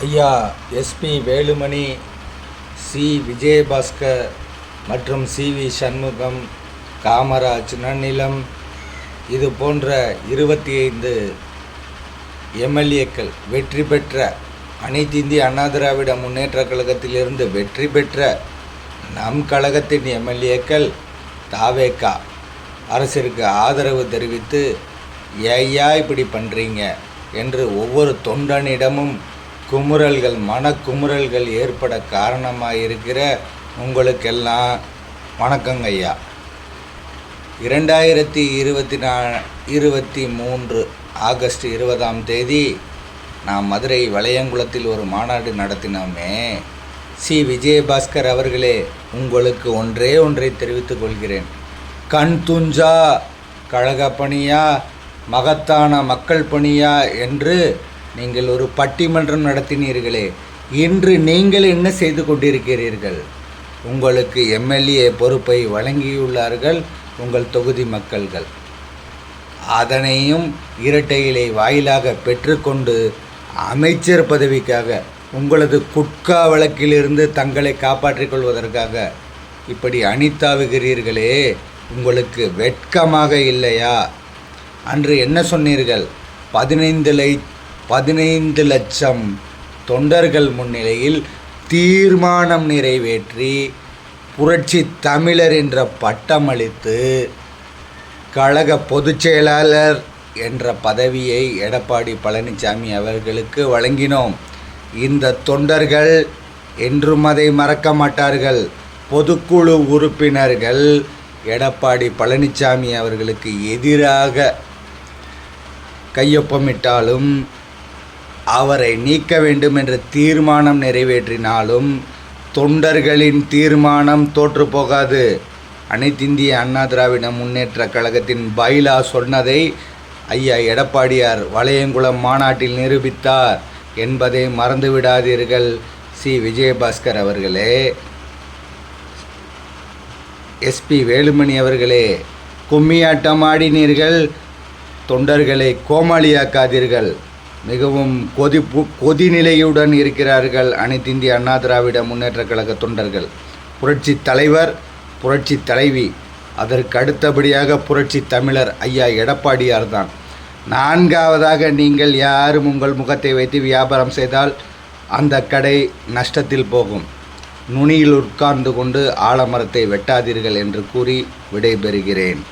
ஐயா SP Velumani, C Vijayabaskar மற்றும் CV. Shanmugam, Kamaraj Nannilam இது போன்ற 25 எம்எல்ஏக்கள் வெற்றி பெற்ற அனைத்து இந்திய அண்ணா திராவிட முன்னேற்ற கழகத்திலிருந்து வெற்றி பெற்ற நம் கழகத்தின் எம்எல்ஏக்கள் தாவேகா அரசிற்கு ஆதரவு தெரிவித்து ஏய்யா இப்படி பண்ணுறீங்க என்று ஒவ்வொரு தொண்டனிடமும் குமுறல்கள் மனக்குமுறல்கள் ஏற்பட காரணமாக இருக்கிற உங்களுக்கெல்லாம் வணக்கங்க ஐயா. 2023 ஆகஸ்ட் 20ஆம் தேதி நான் மதுரை வளையங்குளத்தில் ஒரு மாநாடு நடத்தினோமே. சி விஜயபாஸ்கர் அவர்களே, உங்களுக்கு ஒன்றை தெரிவித்துக் கொள்கிறேன். கண் துஞ்சா கழக பணியா மகத்தான மக்கள் பணியா என்று நீங்கள் ஒரு பட்டிமன்றம் நடத்தினீர்களே. இன்று நீங்கள் என்ன செய்து கொண்டிருக்கிறீர்கள்? உங்களுக்கு எம்எல்ஏ பொறுப்பை வழங்கியுள்ளார்கள் உங்கள் தொகுதி மக்கள்கள். அதனையும் இரட்டை இலை வாயிலாக பெற்றுக்கொண்டு அமைச்சர் பதவிக்காக உங்களது குட்கா வழக்கிலிருந்து தங்களை காப்பாற்றிக் கொள்வதற்காக இப்படி அணித்தாவுகிறீர்களே, உங்களுக்கு வெட்கமாக இல்லையா? அன்று என்ன சொன்னீர்கள்? 15 லட்சம் தொண்டர்கள் முன்னிலையில் தீர்மானம் நிறைவேற்றி புரட்சி தமிழர் என்ற பட்டம் அளித்து கழக பொதுச் செயலாளர் என்ற பதவியை எடப்பாடி பழனிசாமி அவர்களுக்கு வழங்கினோம். இந்த தொண்டர்கள் என்றும் அதை மறக்க மாட்டார்கள். பொதுக்குழு உறுப்பினர்கள் எடப்பாடி பழனிசாமி அவர்களுக்கு எதிராக கையொப்பமிட்டாலும் அவரை நீக்க வேண்டும் என்ற தீர்மானம் நிறைவேற்றினாலும் தொண்டர்களின் தீர்மானம் தோற்று போகாது. அனைத்து இந்திய அண்ணா திராவிட முன்னேற்ற கழகத்தின் பைலா சொன்னதை ஐயா எடப்பாடியார் வளையங்குளம் மாநாட்டில் நிரூபித்தார் என்பதை மறந்துவிடாதீர்கள். சி விஜயபாஸ்கர் அவர்களே, எஸ்பி வேலுமணி அவர்களே, கும்மியாட்டம் ஆடினீர்கள். தொண்டர்களை கோமாளியாக்காதீர்கள். மிகவும் கொதிநிலையுடன் இருக்கிறார்கள் அனைத்து இந்திய அண்ணா திராவிட முன்னேற்ற கழக தொண்டர்கள். புரட்சி தலைவர், புரட்சி தலைவி, அதற்கு அடுத்தபடியாக புரட்சி தமிழர் ஐயா எடப்பாடியார் தான். 4ஆவதாக நீங்கள் யாரும் உங்கள் முகத்தை வைத்து வியாபாரம் செய்தால் அந்த கடை நஷ்டத்தில் போகும். நுனியில் உட்கார்ந்து கொண்டு ஆலமரத்தை வெட்டாதீர்கள் என்று கூறி விடைபெறுகிறேன்.